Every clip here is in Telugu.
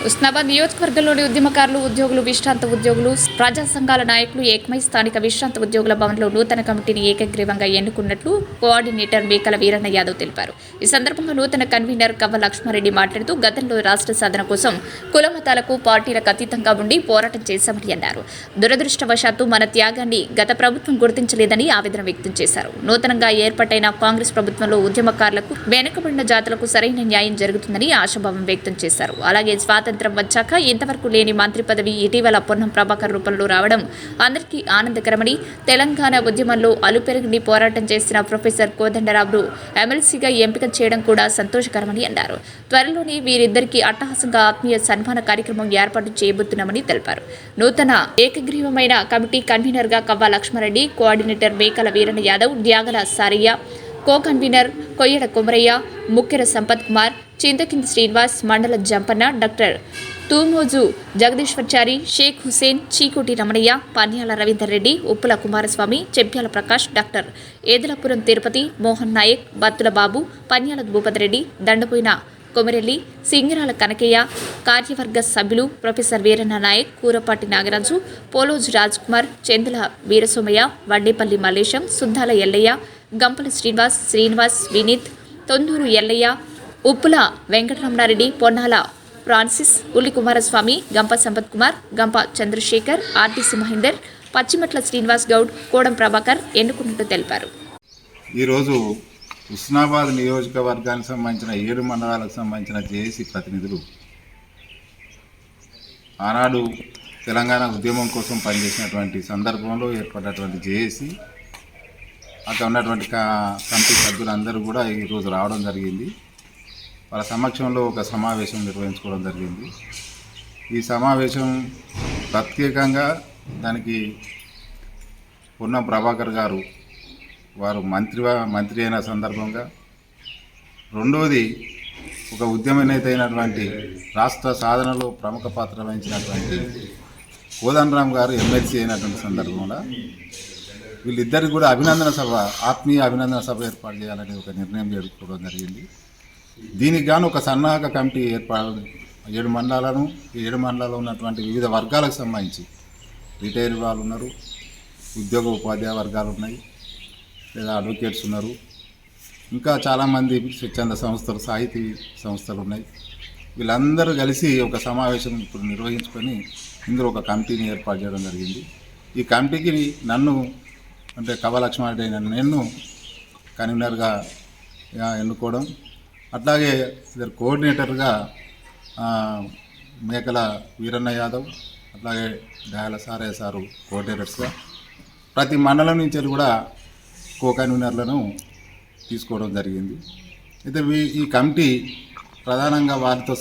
ఉస్నాబాద్ నియోజకవర్గంలోని ఉద్యమకారులు, ఉద్యోగులు, విశ్రాంత ఉద్యోగులు, ప్రజా సంఘాల నాయకులు ఏకమై స్థానిక విశ్రాంత ఉద్యోగుల భవన్లో నూతన కమిటీని ఏకగ్రీవంగా ఎన్నుకున్నట్లు కోఆర్డినేటర్ మేకల వీరన్న యాదవ్ తెలిపారు. ఈ సందర్భంగా నూతన కన్వీనర్ కవ్వ లక్ష్మారెడ్డి మాట్లాడుతూ గతంలో రాష్ట్ర సాధన కోసం కుల మతాలకు, పార్టీలకు అతీతంగా ఉండి పోరాటం చేశామని అన్నారు. దురదృష్టవశాత్తు మన త్యాగాన్ని గత ప్రభుత్వం గుర్తించలేదని ఆవేదన వ్యక్తం చేశారు. నూతనంగా ఏర్పాటైన కాంగ్రెస్ ప్రభుత్వంలో ఉద్యమకారులకు, వెనుకబడిన జాతులకు సరైన న్యాయం జరుగుతుందని ఆశాభావం వ్యక్తం చేశారు. అలాగే స్వాతంత్ర్యం వచ్చాక ఇంతవరకు లేని మంత్రి పదవి ఇటీవల పొన్నం ప్రభాకర్ రూపంలో రావడం అందరికీ ఆనందకరమని, తెలంగాణ ఉద్యమంలో అలుపెరుగని పోరాటం చేసిన ప్రొఫెసర్ కోదండరాంను ఎమ్మెల్సీగా ఎంపిక చేయడం కూడా సంతోషకరమని అన్నారు. త్వరలోనే వీరిద్దరికీ అట్టహాసంగా ఆత్మీయ సన్మాన కార్యక్రమం ఏర్పాటు చేయబోతున్నామని తెలిపారు. నూతన ఏకగ్రీవమైన కమిటీ కన్వీనర్గా కవ్వ లక్ష్మారెడ్డి, కోఆర్డినేటర్ మేకల వీరన్న యాదవ్, డ్యాగల సారయ్య, కో కన్వీనర్ కొయ్యడ కొమరయ్య, ముక్కెర సంపత్ కుమార్, చింతకింది శ్రీనివాస్, మండల జంపన్న, డాక్టర్ తూమోజు జగదీశ్వర్చారి, షేక్ హుసేన్, చీకోటి రమణయ్య, పన్యాల రవీందర్ రెడ్డి, ఉప్పుల కుమారస్వామి, చెప్యాల ప్రకాష్, డాక్టర్ ఏదలపురం తిరుపతి, మోహన్ నాయక్, బత్తుల బాబు, పన్యాల భూపతిరెడ్డి, దండపోయిన కొమిరెల్లి, సింగిరాల కనకయ్య, కార్యవర్గ సభ్యులు ప్రొఫెసర్ వీరన్న నాయక్, కూరపాటి నాగరాజు, పోలోజు రాజ్కుమార్, చెందుల వీరసోమయ్య, వడ్డేపల్లి మల్లేశం, సుద్దాల ఎల్లయ్య, గంపల శ్రీనివాస్, వినీత్, తొందూరు ఎల్లయ్య, ఉప్పుల వెంకటరమణారెడ్డి, పొన్నాల ఫ్రాన్సిస్, ఉల్లి కుమారస్వామి, గంప సంపత్ కుమార్, గంప చంద్రశేఖర్, ఆర్టీసీ మహేందర్, పచ్చిమట్ల శ్రీనివాస్ గౌడ్, కోడం ప్రభాకర్ ఎన్నుకున్నట్టు తెలిపారు. ఈరోజు ఉస్నాబాద్ నియోజకవర్గానికి సంబంధించిన 7 మండలాలకు సంబంధించిన జేఏసీ ప్రతినిధులు ఆనాడు తెలంగాణ ఉద్యమం కోసం పనిచేసినటువంటి సందర్భంలో ఏర్పడినటువంటి జేఏసీ, అక్కడ ఉన్నటువంటి కమిటీ సభ్యులందరూ కూడా ఈరోజు రావడం జరిగింది. వాళ్ళ సమక్షంలో ఒక సమావేశం నిర్వహించుకోవడం జరిగింది. ఈ సమావేశం ప్రత్యేకంగా దానికి పొన్నం ప్రభాకర్ గారు వారు మంత్రి అయిన సందర్భంగా, రెండవది ఒక ఉద్యమ నేత అయినటువంటి రాష్ట్ర సాధనలో ప్రముఖ పాత్ర వహించినటువంటి కోదండరాం గారు ఎమ్మెల్సీ అయినటువంటి సందర్భంలో వీళ్ళిద్దరికి కూడా ఆత్మీయ అభినందన సభ ఏర్పాటు చేయాలని ఒక నిర్ణయం చేసుకోవడం జరిగింది. దీనికి గాను ఒక సన్నాహక కమిటీ ఏర్పాటు 7 మండలాలను, ఈ 7 మండలాల్లో ఉన్నటువంటి వివిధ వర్గాలకు సంబంధించి రిటైర్ వాళ్ళు ఉన్నారు, ఉద్యోగ ఉపాధ్యాయ వర్గాలు ఉన్నాయి, లేదా అడ్వకేట్స్ ఉన్నారు, ఇంకా చాలామంది స్వచ్ఛంద సంస్థలు, సాహితీ సంస్థలు ఉన్నాయి. వీళ్ళందరూ కలిసి ఒక సమావేశం ఇప్పుడు నిర్వహించుకొని ఇందులో ఒక కమిటీని ఏర్పాటు చేయడం జరిగింది. ఈ కమిటీకి నన్ను, అంటే కవ్వ లక్ష్మారెడ్డి నన్ను కన్వీనర్గా ఎన్నుకోవడం, అట్లాగే ఇద్దరు కోఆర్డినేటర్గా మేకల వీరన్న యాదవ్, అట్లాగే డాయల సారయ్య సారు కోఆర్డినేటర్స్గా, ప్రతి మండలం నుంచి కూడా కో కన్వీనర్లను తీసుకోవడం జరిగింది. అయితే ఈ కమిటీ ప్రధానంగా వారితో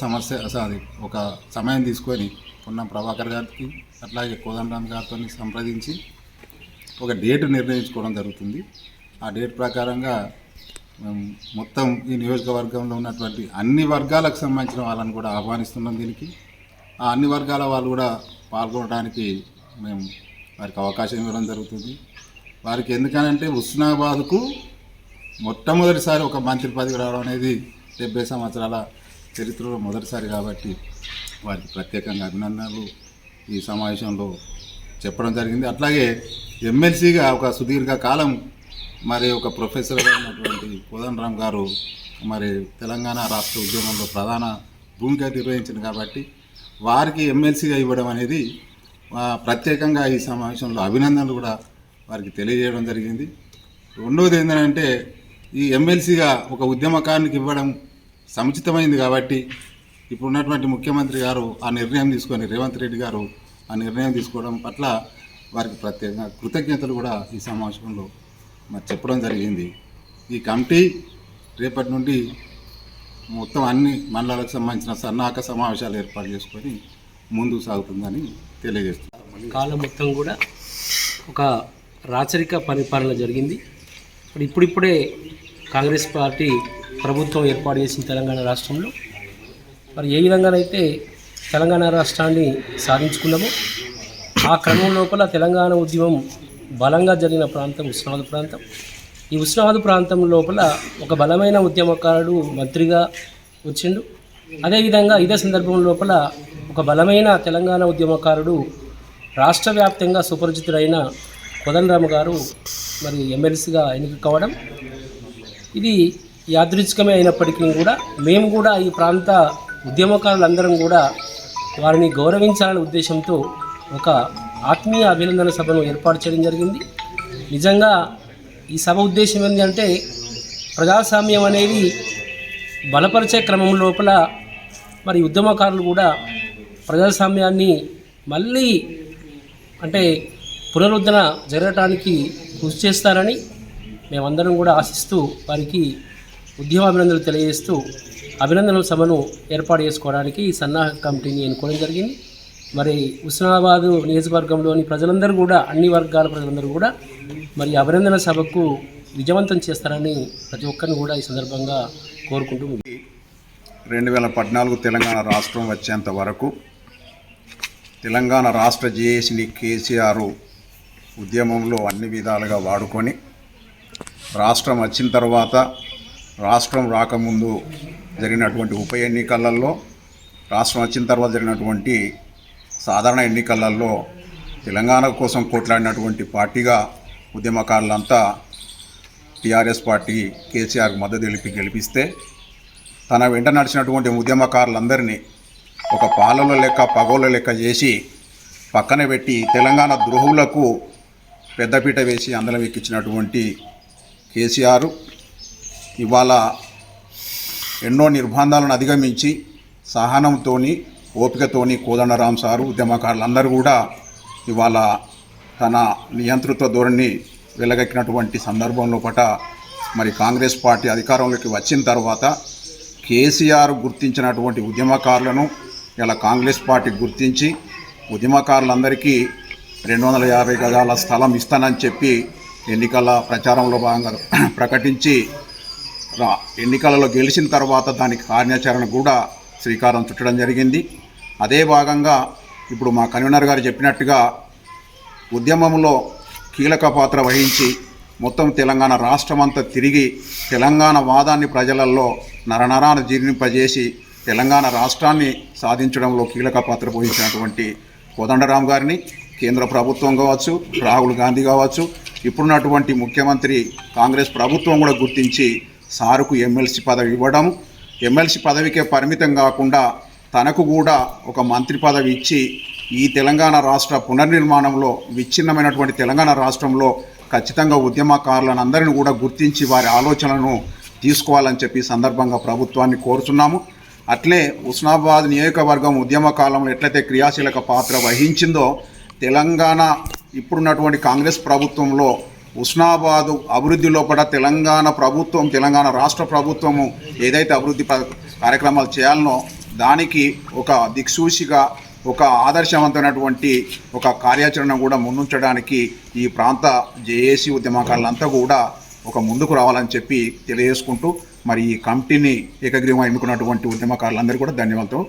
ఒక సమయం తీసుకొని పొన్నం ప్రభాకర్ గారికి, అట్లాగే కోదండరాం గారితో సంప్రదించి ఒక డేట్ నిర్ణయించుకోవడం జరుగుతుంది. ఆ డేట్ ప్రకారంగా మొత్తం ఈ నియోజకవర్గంలో ఉన్నటువంటి అన్ని వర్గాలకు సంబంధించిన వాళ్ళని కూడా ఆహ్వానిస్తున్నాం. దీనికి ఆ అన్ని వర్గాల వాళ్ళు కూడా పాల్గొనడానికి మేము వారికి అవకాశం ఇవ్వడం జరుగుతుంది. వారికి ఎందుకనంటే ఉస్నాబాద్కు మొట్టమొదటిసారి ఒక మంత్రి పదవి రావడం అనేది 70 సంవత్సరాల చరిత్రలో మొదటిసారి కాబట్టి వారికి ప్రత్యేకంగా అభినందనలు ఈ సమావేశంలో చెప్పడం జరిగింది. అట్లాగే ఎమ్మెల్సీగా ఒక సుదీర్ఘ కాలం మరి ఒక ప్రొఫెసర్ అయినటువంటి కోదండరాం గారు మరి తెలంగాణ రాష్ట్ర ఉద్యమంలో ప్రధాన భూమిక నిర్వహించింది కాబట్టి వారికి ఎమ్మెల్సీగా ఇవ్వడం అనేది ప్రత్యేకంగా ఈ సమావేశంలో అభినందనలు కూడా వారికి తెలియజేయడం జరిగింది. రెండవది ఏంటంటే ఈ ఎమ్మెల్సీగా ఒక ఉద్యమకారునికి ఇవ్వడం సముచితమైంది కాబట్టి ఇప్పుడు ఉన్నటువంటి ముఖ్యమంత్రి గారు ఆ నిర్ణయం తీసుకొని, రేవంత్ రెడ్డి గారు ఆ నిర్ణయం తీసుకోవడం పట్ల వారికి ప్రత్యేకంగా కృతజ్ఞతలు కూడా ఈ సమావేశంలో మరి చెప్పడం జరిగింది. ఈ కమిటీ రేపటి నుండి మొత్తం అన్ని మండలాలకు సంబంధించిన సన్నాహక సమావేశాలు ఏర్పాటు చేసుకొని ముందుకు సాగుతుందని తెలియజేస్తుంది. కాలం మొత్తం కూడా ఒక రాచరిక పరిపాలన జరిగింది. ఇప్పుడిప్పుడే కాంగ్రెస్ పార్టీ ప్రభుత్వం ఏర్పాటు చేసిన తెలంగాణ రాష్ట్రంలో మరి ఏ విధంగానైతే తెలంగాణ రాష్ట్రాన్ని సాధించుకున్నామో ఆ క్రమం లోపల తెలంగాణ ఉద్యమం బలంగా జరిగిన ప్రాంతం ఉస్నాబాద్ ప్రాంతం. ఈ ఉస్నాబాద్ ప్రాంతం లోపల ఒక బలమైన ఉద్యమకారుడు మంత్రిగా వచ్చిండు. అదేవిధంగా ఇదే సందర్భం లోపల ఒక బలమైన తెలంగాణ ఉద్యమకారుడు, రాష్ట్ర వ్యాప్తంగా సుపరిచితుడైన కోదండరామ్ గారు మరి ఎమ్మెల్సీగా ఎన్నిక కావడం, ఇది యాదృచ్ఛికమే అయినప్పటికీ కూడా మేము కూడా ఈ ప్రాంత ఉద్యమకారులందరం కూడా వారిని గౌరవించాలనే ఉద్దేశంతో ఒక ఆత్మీయ అభినందన సభను ఏర్పాటు చేయడం జరిగింది. నిజంగా ఈ సభ ఉద్దేశం ఏంటంటే ప్రజాస్వామ్యం అనేది బలపరిచే క్రమం లోపల మరి ఉద్యమకారులు కూడా ప్రజాస్వామ్యాన్ని మళ్ళీ అంటే పునరుద్ధరణ జరగటానికి కృషి చేస్తారని మేమందరం కూడా ఆశిస్తూ వారికి ఉద్యమాభినందనలు తెలియజేస్తూ అభినందనల సభను ఏర్పాటు చేసుకోవడానికి ఈ సన్నాహక కమిటీని ఎన్నుకోవడం జరిగింది. మరి హుస్నాబాదు నియోజకవర్గంలోని ప్రజలందరూ కూడా, అన్ని వర్గాల ప్రజలందరూ కూడా మరి అభినందన సభకు విజయవంతం చేస్తారని ప్రతి ఒక్కరిని కూడా ఈ సందర్భంగా కోరుకుంటూ 2014 తెలంగాణ రాష్ట్రం వచ్చేంత వరకు తెలంగాణ రాష్ట్ర జేఏసీని కేసీఆర్ ఉద్యమంలో అన్ని విధాలుగా వాడుకొని రాష్ట్రం వచ్చిన తర్వాత, రాష్ట్రం రాకముందు జరిగినటువంటి ఉప ఎన్నికలలో, రాష్ట్రం వచ్చిన తర్వాత జరిగినటువంటి సాధారణ ఎన్నికలలో తెలంగాణ కోసం కొట్లాడినటువంటి పార్టీగా ఉద్యమకారులంతా టీఆర్ఎస్ పార్టీ కేసీఆర్కు మద్దతు తెలిపి గెలిపిస్తే, తన వెంట నడిచినటువంటి ఉద్యమకారులందరినీ ఒక పాలలో లెక్క పగోల లెక్క చేసి పక్కన పెట్టి తెలంగాణ ద్రోహులకు పెద్దపీట వేసి అందలం ఎక్కించినటువంటి కేసీఆర్ ఇవాళ ఎన్నో నిర్బంధాలను అధిగమించి సహనంతోని, ఓపికతోని కోదండరామ్ సారు, ఉద్యమకారులందరూ కూడా ఇవాళ తన నియంతృత్వ ధోరణి వెలగెక్కినటువంటి సందర్భంలో మరి కాంగ్రెస్ పార్టీ అధికారంలోకి వచ్చిన తర్వాత కేసీఆర్ గుర్తించినటువంటి ఉద్యమకారులను ఇలా కాంగ్రెస్ పార్టీ గుర్తించి ఉద్యమకారులందరికీ 250 గజాల స్థలం ఇస్తానని చెప్పి ఎన్నికల ప్రచారంలో భాగంగా ప్రకటించి ఎన్నికలలో గెలిచిన తర్వాత దానికి కార్యాచరణ కూడా శ్రీకారం చుట్టడం జరిగింది. అదే భాగంగా ఇప్పుడు మా కన్వీనర్ గారు చెప్పినట్టుగా ఉద్యమంలో కీలక పాత్ర వహించి మొత్తం తెలంగాణ రాష్ట్రం అంతా తిరిగి తెలంగాణ వాదాన్ని ప్రజలలో నరనరాన్ని జీర్ణింపజేసి తెలంగాణ రాష్ట్రాన్ని సాధించడంలో కీలక పాత్ర వహించినటువంటి కోదండరామ్ గారిని కేంద్ర ప్రభుత్వం కావచ్చు, రాహుల్ గాంధీ కావచ్చు, ఇప్పుడున్నటువంటి ముఖ్యమంత్రి కాంగ్రెస్ ప్రభుత్వం కూడా గుర్తించి సారుకు ఎమ్మెల్సీ పదవి ఇవ్వడం, ఎమ్మెల్సీ పదవికే పరిమితం కాకుండా తనకు కూడా ఒక మంత్రి పదవి ఇచ్చి ఈ తెలంగాణ రాష్ట్ర పునర్నిర్మాణంలో, విచ్ఛిన్నమైనటువంటి తెలంగాణ రాష్ట్రంలో ఖచ్చితంగా ఉద్యమకారులను అందరిని కూడా గుర్తించి వారి ఆలోచనలను తీసుకోవాలని చెప్పి సందర్భంగా ప్రభుత్వాన్ని కోరుతున్నాము. అట్లే హుస్నాబాద్ నియోజకవర్గం ఉద్యమ కాలంలో ఎట్లయితే క్రియాశీలక పాత్ర వహించిందో తెలంగాణ ఇప్పుడున్నటువంటి కాంగ్రెస్ ప్రభుత్వంలో హుస్నాబాదు అభివృద్ధి లోపల తెలంగాణ ప్రభుత్వం, తెలంగాణ రాష్ట్ర ప్రభుత్వము ఏదైతే అభివృద్ధి కార్యక్రమాలు చేయాలనో దానికి ఒక దిక్సూచిగా, ఒక ఆదర్శవంతమైనటువంటి ఒక కార్యాచరణ కూడా ముందుంచడానికి ఈ ప్రాంత జేఏసీ ఉద్యమకారులంతా కూడా ఒక ముందుకు రావాలని చెప్పి తెలియజేసుకుంటూ మరి ఈ కమిటీని ఏకగ్రీవంగా ఎన్నుకున్నటువంటి ఉద్యమకారులందరూ కూడా ధన్యవాదాలు.